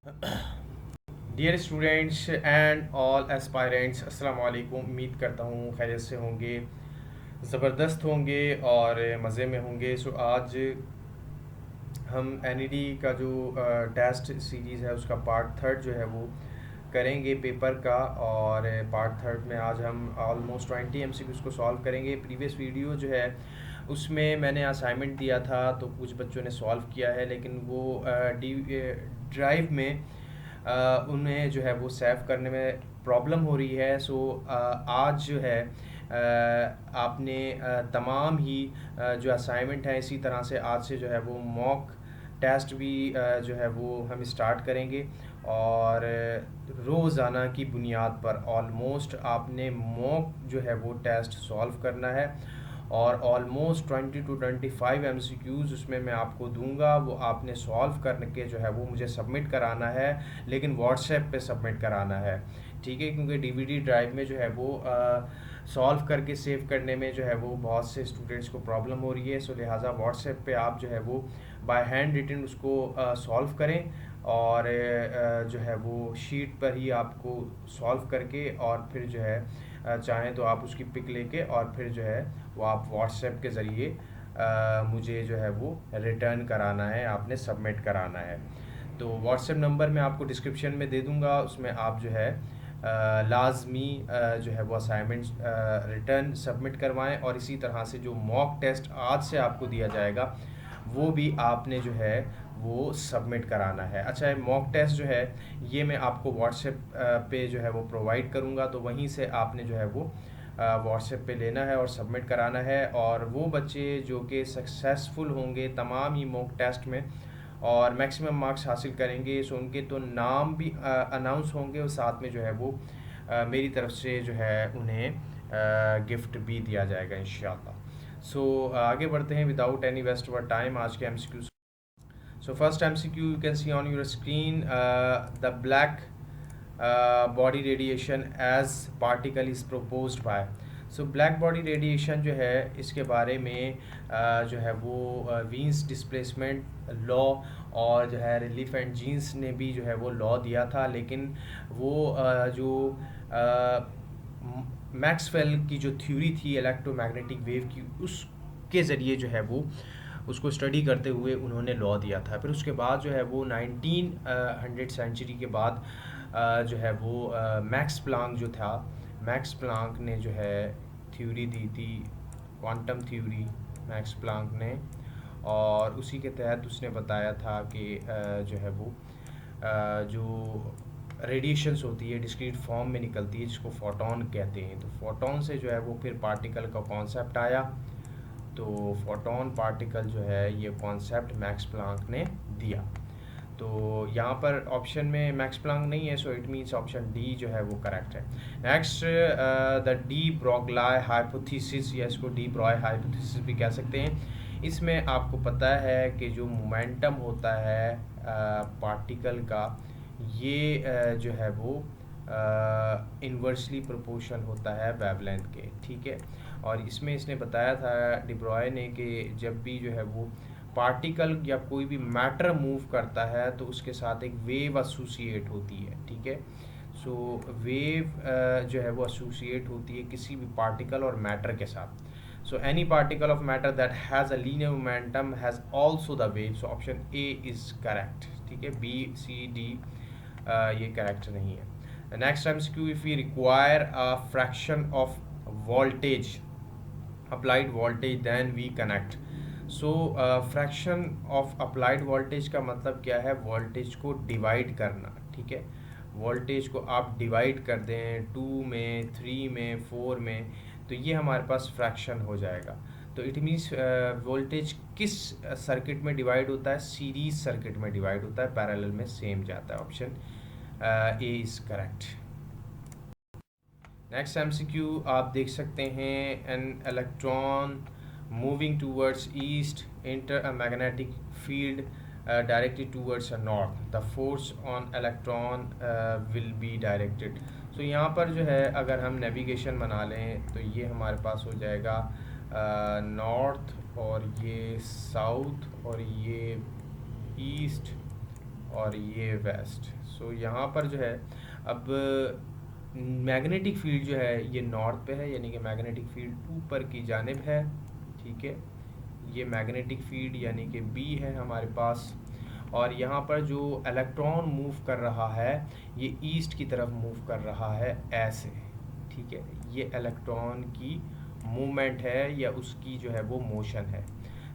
Dear students and all aspirants, अस्सलाम वालेकुम। उम्मीद करता हूँ खैरियत से होंगे, ज़बरदस्त होंगे और मज़े में होंगे। सो आज हम एनईडी का जो टेस्ट सीरीज़ है उसका पार्ट थर्ड जो है वो करेंगे पेपर का। और पार्ट थर्ड में आज हम ऑलमोस्ट 20 MCQs को सॉल्व करेंगे। प्रीवियस वीडियो जो है उसमें मैंने असाइनमेंट दिया था तो कुछ बच्चों ने सॉल्व किया है, लेकिन वो डी ड्राइव में उन्हें जो है वो सेव करने में प्रॉब्लम हो रही है। सो आज जो है आपने तमाम ही जो असाइनमेंट है इसी तरह से आज से जो है वो मॉक टेस्ट भी जो है वो हम स्टार्ट करेंगे। और रोज़ाना की बुनियाद पर ऑलमोस्ट आपने मॉक जो है वो टेस्ट सॉल्व करना है। और ऑलमोस्ट 20 to 25 MCQs उसमें मैं आपको दूंगा, वो आपने सॉल्व करके जो है वो मुझे सबमिट कराना है, लेकिन व्हाट्सएप पे सबमिट कराना है। ठीक है, क्योंकि डीवीडी ड्राइव में जो है वो सॉल्व करके सेव करने में जो है वो बहुत से स्टूडेंट्स को प्रॉब्लम हो रही है। सो लिहाजा व्हाट्सएप पे आप जो है वो बाय हैंड रिटन उसको सॉल्व करें और जो है वो शीट पर ही आपको सॉल्व करके और फिर जो है चाहें तो आप उसकी पिक लेके और फिर जो है वो आप व्हाट्सएप के ज़रिए मुझे जो है वो रिटर्न कराना है, आपने सबमिट कराना है। तो व्हाट्सएप नंबर मैं आपको डिस्क्रिप्शन में दे दूंगा, उसमें आप जो है लाजमी जो है वो असाइनमेंट रिटर्न सबमिट करवाएं। और इसी तरह से जो मॉक टेस्ट आज से आपको दिया जाएगा वो भी आपने जो है वो सबमिट कराना है। अच्छा, मॉक टेस्ट जो है ये मैं आपको व्हाट्सएप पे जो है वो प्रोवाइड करूँगा, तो वहीं से आपने जो है वो व्हाट्सएप पे लेना है और सबमिट कराना है। और वो बच्चे जो कि सक्सेसफुल होंगे तमाम ही मॉक टेस्ट में और मैक्सिमम मार्क्स हासिल करेंगे, सो उनके तो नाम भी अनाउंस होंगे और साथ में जो है वो मेरी तरफ से जो है उन्हें गिफ्ट भी दिया जाएगा इंशाल्लाह। सो आगे बढ़ते हैं without any waste our time आज के MCQ. So first MCQ you can see on your screen, the black body radiation as particle is proposed by. So black body radiation जो है इसके बारे में जो है वो वीन्स डिस्प्लेसमेंट लॉ और जो है रिलीफ एंड जीन्स ने भी जो है वो लॉ दिया था, लेकिन वो जो मैक्सवेल की जो थ्योरी थी इलेक्ट्रोमैग्नेटिक वेव की, उसके ज़रिए जो है वो उसको स्टडी करते हुए उन्होंने लॉ दिया था। फिर उसके बाद जो है वो 1900 सेंचुरी के बाद जो है वो मैक्स प्लांक जो था, मैक्स प्लांक ने जो है थ्योरी दी थी, क्वांटम थ्योरी मैक्स प्लांक ने। और उसी के तहत उसने बताया था कि जो है वो जो रेडिएशंस होती है डिस्क्रीट फॉर्म में निकलती है जिसको फोटॉन कहते हैं। तो फोटॉन से जो है वो फिर पार्टिकल का कॉन्सेप्ट आया। तो फोटॉन पार्टिकल जो है ये कॉन्सेप्ट मैक्स प्लांक ने दिया। तो यहाँ पर ऑप्शन में मैक्स प्लांक नहीं है, so it means option D जो है वो करेक्ट है। Next, the de Broglie hypothesis, या इसको डी ब्रॉय हाइपोथेसिस भी कह सकते हैं। इसमें आपको पता है कि जो मोमेंटम होता है पार्टिकल का, ये जो है वो इन्वर्सली प्रोपोर्शनल होता है वेवलेंथ के। ठीक है, और इसमें इसने बताया था डिब्रॉय ने कि जब भी जो है वो पार्टिकल या कोई भी मैटर मूव करता है तो उसके साथ एक वेव एसोसिएट होती है। ठीक है, सो वेव जो है वो एसोसिएट होती है किसी भी पार्टिकल और मैटर के साथ। So any particle of matter that has a linear momentum has also the wave. So option A is correct. ठीक है, बी सी डी ये करेक्ट नहीं है। Next MCQ, if we require a fraction of voltage applied voltage then we connect. So fraction of applied voltage का मतलब क्या है? Voltage को डिवाइड करना। ठीक है, वोल्टेज को आप डिवाइड कर दें 2 में, 3 में, 4 में, तो ये हमारे पास फ्रैक्शन हो जाएगा। तो इट मीन्स वोल्टेज किस सर्किट में डिवाइड होता है? सीरीज सर्किट में डिवाइड होता है, पैरेलल में सेम जाता है। Option A is correct. Next MCQ आप देख सकते हैं, an electron moving towards east enter a magnetic field directed towards a north, the force on electron will be directed. So यहाँ पर जो है अगर हम नेविगेशन बना लें तो ये हमारे पास हो जाएगा नॉर्थ और ये साउथ और ये ईस्ट और ये वेस्ट। सो यहाँ पर जो है अब मैग्नेटिक फील्ड जो है ये नॉर्थ पे है, यानी कि मैग्नेटिक फील्ड ऊपर की जानिब है। ठीक है, ये मैग्नेटिक फील्ड यानी कि बी है हमारे पास। और यहाँ पर जो इलेक्ट्रॉन मूव कर रहा है ये ईस्ट की तरफ मूव कर रहा है ऐसे। ठीक है, ये इलेक्ट्रॉन की मूवमेंट है या उसकी जो है वो मोशन है।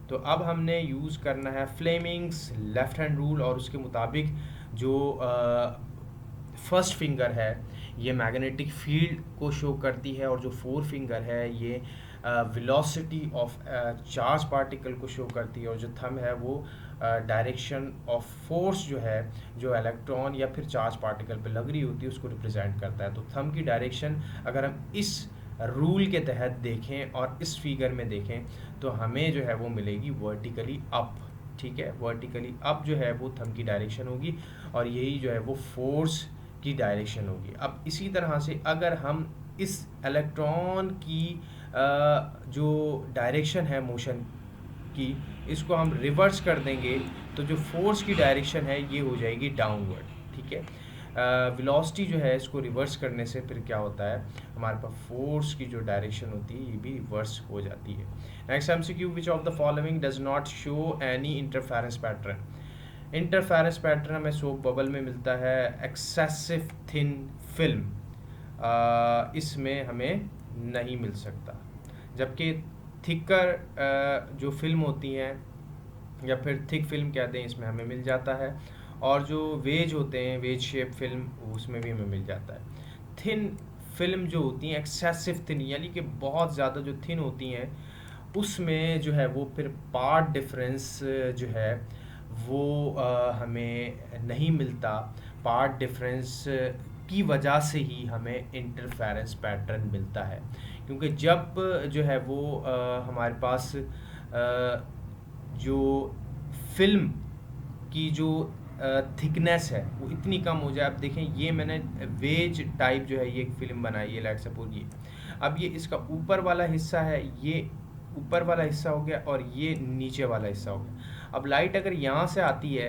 तो अब हमने यूज़ करना है फ्लेमिंग्स लेफ्ट हैंड रूल, और उसके मुताबिक जो फर्स्ट फिंगर है ये मैग्नेटिक फील्ड को शो करती है, और जो फोर फिंगर है ये वेलोसिटी ऑफ चार्ज पार्टिकल को शो करती है, और जो थंब है वो डायरेक्शन ऑफ फोर्स जो है जो इलेक्ट्रॉन या फिर चार्ज पार्टिकल पे लग रही होती है उसको रिप्रेजेंट करता है। तो थंब की डायरेक्शन अगर हम इस रूल के तहत देखें और इस फिगर में देखें तो हमें जो है वो मिलेगी वर्टिकली अप। ठीक है, वर्टिकली अप जो है वो थंब की डायरेक्शन होगी, और यही जो है वो फोर्स की डायरेक्शन होगी। अब इसी तरह से अगर हम इस इलेक्ट्रॉन की जो डायरेक्शन है मोशन की, इसको हम रिवर्स कर देंगे तो जो फोर्स की डायरेक्शन है ये हो जाएगी डाउनवर्ड। ठीक है, वेलोसिटी जो है इसको रिवर्स करने से फिर क्या होता है, हमारे पास फोर्स की जो डायरेक्शन होती है ये भी रिवर्स हो जाती है। Next MCQ, which of the following does not show any interference pattern. Interference pattern हमें सोप बबल में मिलता है एक्सेसिव थिन फिल्म, इसमें हमें नहीं मिल सकता। जबकि थिकर जो फिल्म होती हैं या फिर थिक फिल्म कहते हैं इसमें हमें मिल जाता है, और जो वेज होते हैं वेज शेप फिल्म उसमें भी हमें मिल जाता है। थिन फिल्म जो होती हैं एक्सेसिव थिन यानी कि बहुत ज़्यादा जो थिन होती हैं उसमें जो है वो फिर पार्ट डिफरेंस जो है वो हमें नहीं मिलता। पार्ट डिफरेंस की वजह से ही हमें इंटरफेरेंस पैटर्न मिलता है, क्योंकि जब जो है वो हमारे पास जो फिल्म की जो थिकनेस है वो इतनी कम हो जाए। अब देखें ये मैंने वेज टाइप जो है ये एक फ़िल्म बनाई है, लेट सपोज ये, अब ये इसका ऊपर वाला हिस्सा है, ये ऊपर वाला हिस्सा हो गया और ये नीचे वाला हिस्सा हो गया। अब लाइट अगर यहाँ से आती है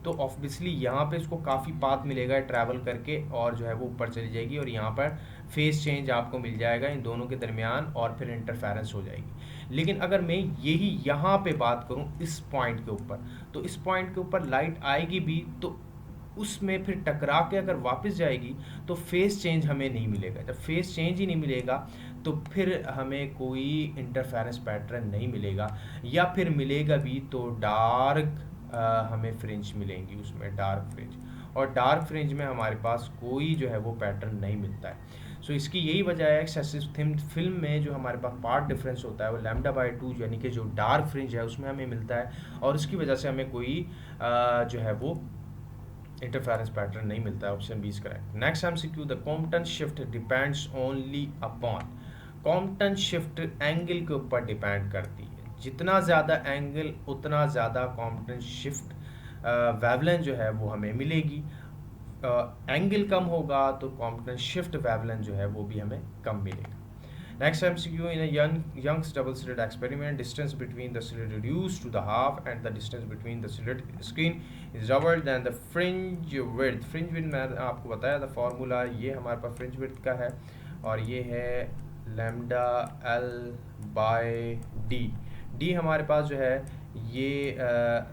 तो ऑब्वियसली यहाँ पे इसको काफ़ी पाथ मिलेगा ट्रैवल करके, और जो है वो ऊपर चली जाएगी और यहाँ पर फेस चेंज आपको मिल जाएगा इन दोनों के दरमियान, और फिर इंटरफेरेंस हो जाएगी। लेकिन अगर मैं यही यहाँ पे बात करूँ इस पॉइंट के ऊपर, तो इस पॉइंट के ऊपर लाइट आएगी भी तो उसमें फिर टकरा के अगर वापस जाएगी तो फेस चेंज हमें नहीं मिलेगा। जब फेस चेंज ही नहीं मिलेगा तो फिर हमें कोई इंटरफेरेंस पैटर्न नहीं मिलेगा, या फिर मिलेगा भी तो डार्क हमें फ्रिंज मिलेंगी, उसमें डार्क फ्रिंज, और डार्क फ्रिंज में हमारे पास कोई जो है वो पैटर्न नहीं मिलता है। सो इसकी यही वजह है एक्सेसिव थिन फिल्म में जो हमारे पास पार्ट डिफरेंस होता है वो λ/2 यानी कि जो डार्क फ्रिंज है उसमें हमें मिलता है, और उसकी वजह से हमें कोई जो है वो इंटरफेरेंस पैटर्न नहीं मिलता है। Option 20 correct. Next MCQ, the Compton shift depends only upon. Compton shift angle के ऊपर डिपेंड करती है, जितना ज़्यादा एंगल उतना ज़्यादा कॉम्पटन शिफ्ट वेवलेंथ जो है वो हमें मिलेगी। एंगल कम होगा तो कॉम्पटन शिफ्ट वेवलेंथ जो है वो भी हमें कम मिलेगा। Next MCQ, in a Young's double slit experiment, distance between the slit reduced to the half and the distance between the slit screen is lower than the fringe width. Fringe width मैंने आपको बताया था formula, ये हमारे पास fringe width का है और ये है lambda L by D. D हमारे पास जो है ये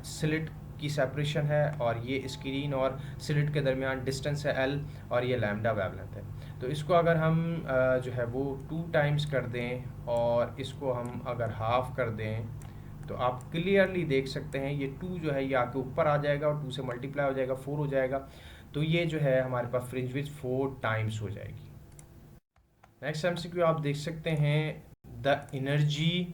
स्लिट की सेपरेशन है, और ये स्क्रीन और स्लिट के दरमियान डिस्टेंस है एल, और ये लैम्डा वेवलेंथ है। तो इसको अगर हम जो है वो 2 टाइम्स कर दें और इसको हम अगर हाफ कर दें तो आप क्लियरली देख सकते हैं ये 2 जो है ये आके ऊपर आ जाएगा और 2 से मल्टीप्लाई हो जाएगा 4 हो जाएगा। तो ये जो है हमारे पास फ्रिंज विड्थ 4 टाइम्स हो जाएगी। नेक्स्ट एमसीक्यू आप देख सकते हैं, the energy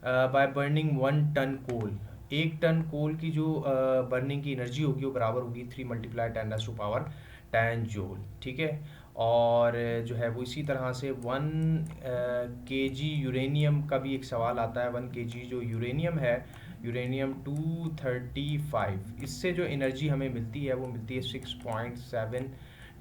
by burning 1 ton coal. 1 ton coal की जो बर्निंग की एनर्जी होगी वो बराबर होगी 3 × 10⁻10 जूल। ठीक है, और जो है वो इसी तरह से 1 kg यूरेनियम का भी एक सवाल आता है। 1 kg जो यूरेनियम है, यूरेनियम 235, इससे जो एनर्जी हमें मिलती है वो मिलती है 6.7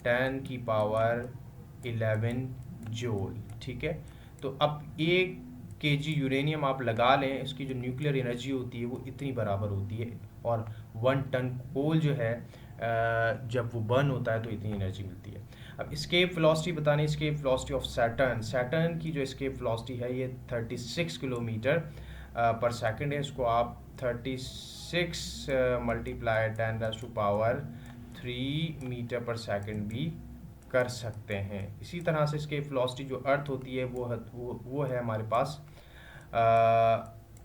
10⁻11 जूल। ठीक है, तो अब 1 kg यूरेनियम आप लगा लें, इसकी जो न्यूक्लियर एनर्जी होती है वो इतनी बराबर होती है, और 1 टन कोल जो है जब वो बर्न होता है तो इतनी एनर्जी मिलती है। अब एस्केप वेलोसिटी बतानी, escape velocity of Saturn, Saturn की जो एस्केप वेलोसिटी है ये 36 किलोमीटर पर सेकंड है। इसको आप 36 मल्टीप्लाई 10⁻³ मीटर पर सेकंड भी कर सकते हैं। इसी तरह से इसके वेलोसिटी जो अर्थ होती है वो है हमारे पास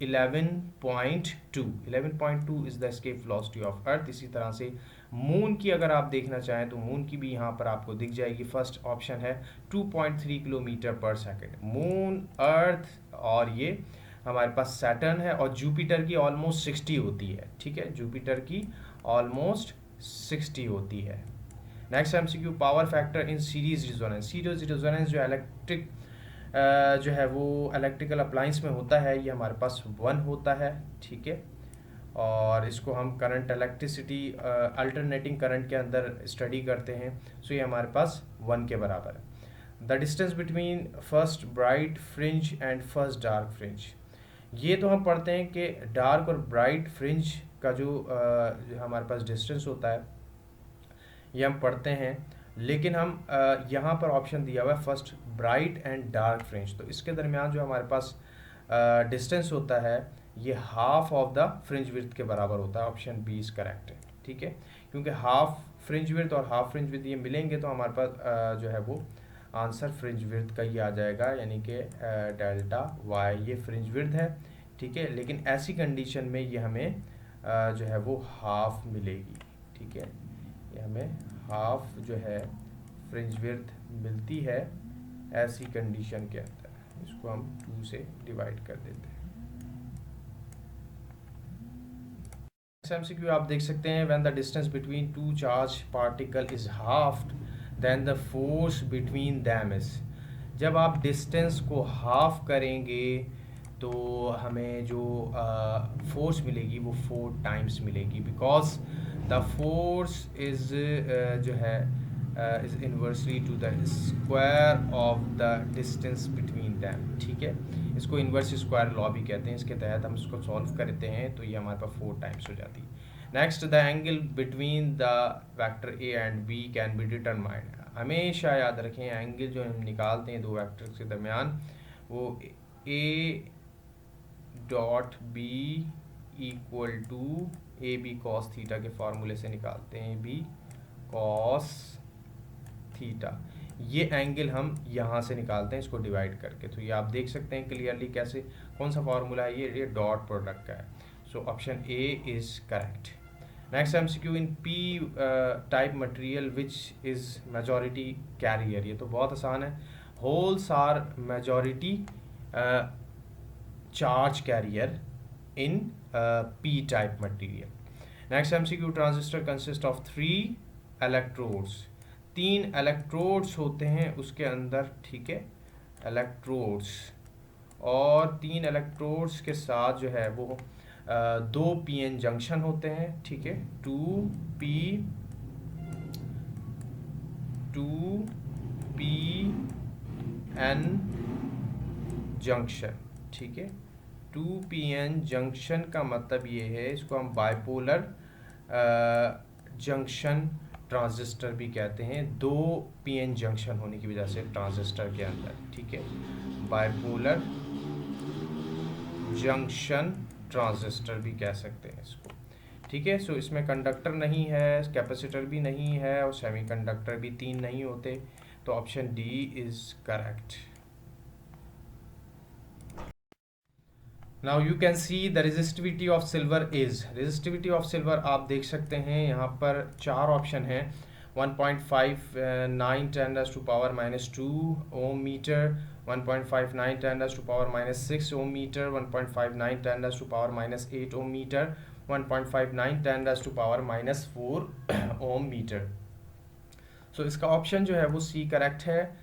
11.2 is the escape velocity of earth. इसी तरह से मून की अगर आप देखना चाहें तो मून की भी यहाँ पर आपको दिख जाएगी। फर्स्ट ऑप्शन है 2.3 किलोमीटर पर सेकंड, मून, अर्थ और ये हमारे पास सैटर्न है। और जुपिटर की ऑलमोस्ट 60 होती है, ठीक है, जुपिटर की ऑलमोस्ट 60 होती है। Next MCQ, power factor in series resonance. Series resonance जो इलेक्ट्रिक जो है वो इलेक्ट्रिकल अप्लायंस में होता है, ये हमारे पास 1 होता है, ठीक है। और इसको हम करंट इलेक्ट्रिसिटी अल्टरनेटिंग करंट के अंदर स्टडी करते हैं, सो ये हमारे पास 1 के बराबर है। The distance between first bright fringe and first dark fringe, ये तो हम पढ़ते हैं कि डार्क और ब्राइट फ्रिंज का जो हमारे पास डिस्टेंस होता है ये हम पढ़ते हैं, लेकिन हम यहाँ पर ऑप्शन दिया हुआ है first bright and dark fringe, तो इसके दरमियान जो हमारे पास डिस्टेंस होता है ये half of the fringe width के बराबर होता है। ऑप्शन बी इज करेक्ट है, ठीक है, क्योंकि हाफ फ्रिंज विड्थ और हाफ फ्रिंज विड्थ ये मिलेंगे तो हमारे पास जो है वो आंसर फ्रिंज विड्थ का ही आ जाएगा, यानी कि डेल्टा वाई ये फ्रिंज विड्थ है, ठीक है। लेकिन ऐसी कंडीशन में ये हमें जो है वो हाफ मिलेगी, ठीक है, ये हमें हाफ जो है फ्रिंज विड्थ मिलती है ऐसी कंडीशन के अंदर। इसको हम 2 से डिवाइड कर देते हैं। एमसीक्यू आप देख सकते हैं, when the distance between two charge particle is halved then the force between them is. जब आप डिस्टेंस को हाफ करेंगे तो हमें जो फोर्स मिलेगी वो 4 टाइम्स मिलेगी, बिकॉज द फोर्स इज जो है is inversely to the square of the distance between them, ठीक है। इसको इन्वर्स स्क्वायर लॉ भी कहते हैं। इसके तहत हम इसको सॉल्व करते हैं तो ये हमारे पास 4 टाइम्स हो जाती है। Next, the angle between the vector A and B can be determined. हमेशा याद रखें एंगल जो हम निकालते हैं दो वेक्टर्स के दरमियान वो A dot B equal to A B cos theta के फार्मूले से निकालते हैं, बी कॉस थीटा। ये एंगल हम यहाँ से निकालते हैं इसको डिवाइड करके, तो ये आप देख सकते हैं क्लियरली कैसे, कौन सा फार्मूला है ये डॉट प्रोडक्ट का है। So option A is correct. Next MCQ, in P type material which is majority carrier. ये तो बहुत आसान है, holes are majority charge carrier in P type material. Next MCQ, transistor consist of 3 electrodes. 3 electrodes होते हैं उसके अंदर, ठीक है, इलेक्ट्रोड्स, और 3 इलेक्ट्रोड्स के साथ जो है वो 2 पीएन जंक्शन होते हैं, ठीक है, 2 पीएन जंक्शन, ठीक है। 2 पीएन जंक्शन का मतलब ये है, इसको हम बाइपोलर जंक्शन ट्रांजिस्टर भी कहते हैं। 2 पीएन जंक्शन होने की वजह से ट्रांजिस्टर के अंदर, ठीक है, बाइपोलर जंक्शन ट्रांजिस्टर भी कह सकते हैं इसको, ठीक है। सो इसमें कंडक्टर नहीं है, कैपेसिटर भी नहीं है और सेमीकंडक्टर भी 3 नहीं होते, तो option D is correct. Now you can see the resistivity of silver is. Resistivity of silver आप देख सकते हैं यहाँ पर 4 ऑप्शन हैं, 1.59 10⁻⁻² ओम मीटर, 1.59 10⁻⁻6 ओम मीटर, 1.59 10⁻⁻8 ओम मीटर, 1.59 10⁻⁻4 ओम मीटर। सो इसका ऑप्शन जो है वो सी करेक्ट है,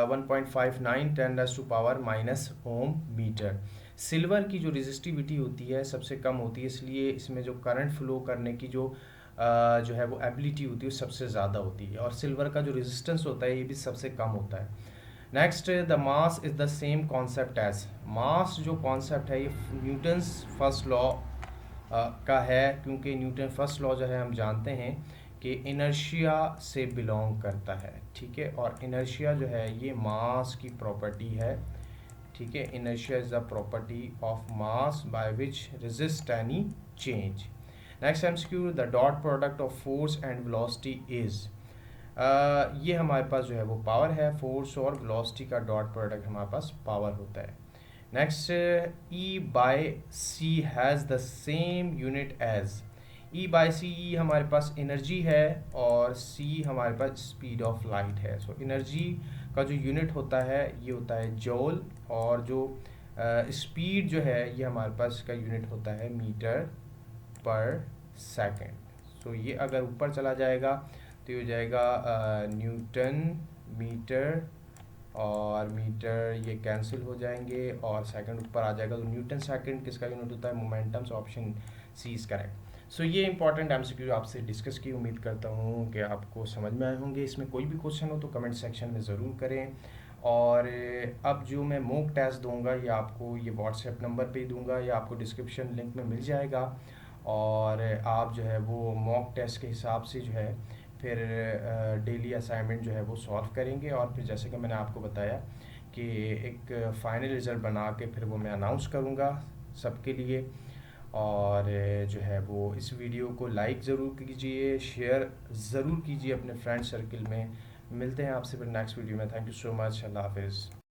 1.59 10⁻⁻ ओम मीटर। सिल्वर की जो रेजिस्टिविटी होती है सबसे कम होती है, इसलिए इसमें जो करंट फ्लो करने की जो है वो एबिलिटी होती है वो सबसे ज़्यादा होती है, और सिल्वर का जो रेजिस्टेंस होता है ये भी सबसे कम होता है। Next, the mass is the same concept as. Mass जो कॉन्सेप्ट है ये न्यूटन्स फर्स्ट लॉ का है, क्योंकि न्यूटन फर्स्ट लॉ जो है हम जानते हैं कि इनर्शिया से बिलोंग करता है, ठीक है। और इनर्शिया जो है ये मास की प्रॉपर्टी है, ठीक है। Inertia is the property of mass by which resist any change. Next MCQ, the dot product of force and velocity is. ये हमारे पास जो है वो पावर है, फोर्स और वेलोसिटी का डॉट प्रोडक्ट हमारे पास पावर होता है। Next, E by C has the same unit as. E by C, E हमारे पास एनर्जी है और सी हमारे पास स्पीड ऑफ लाइट है। सो एनर्जी का जो यूनिट होता है ये होता है जॉल, और जो स्पीड जो है ये हमारे पास इसका यूनिट होता है मीटर पर सेकंड। सो ये अगर ऊपर चला जाएगा तो ये हो जाएगा न्यूटन मीटर, और मीटर ये कैंसिल हो जाएंगे और सेकंड ऊपर आ जाएगा। तो न्यूटन सेकंड किसका यूनिट होता है? Momentum. So option C is correct. So ये इंपॉर्टेंट एमसीक्यू आपसे डिस्कस की, उम्मीद करता हूँ कि आपको समझ में आए होंगे। इसमें कोई भी क्वेश्चन हो तो कमेंट सेक्शन में ज़रूर करें। और अब जो मैं मॉक टेस्ट दूंगा ये आपको ये व्हाट्सएप नंबर पे ही दूंगा या आपको डिस्क्रिप्शन लिंक में मिल जाएगा, और आप जो है वो मॉक टेस्ट के हिसाब से जो है फिर डेली असाइनमेंट जो है वो सॉल्व करेंगे। और फिर जैसे कि मैंने आपको बताया कि एक फ़ाइनल रिज़ल्ट बना के फिर वो मैं अनाउंस करूँगा सबके लिए। और जो है वो इस वीडियो को लाइक ज़रूर कीजिए, शेयर ज़रूर कीजिए अपने फ्रेंड सर्किल में। मिलते हैं आपसे फिर नेक्स्ट वीडियो में। Thank you so much. अल्लाह हाफिज़।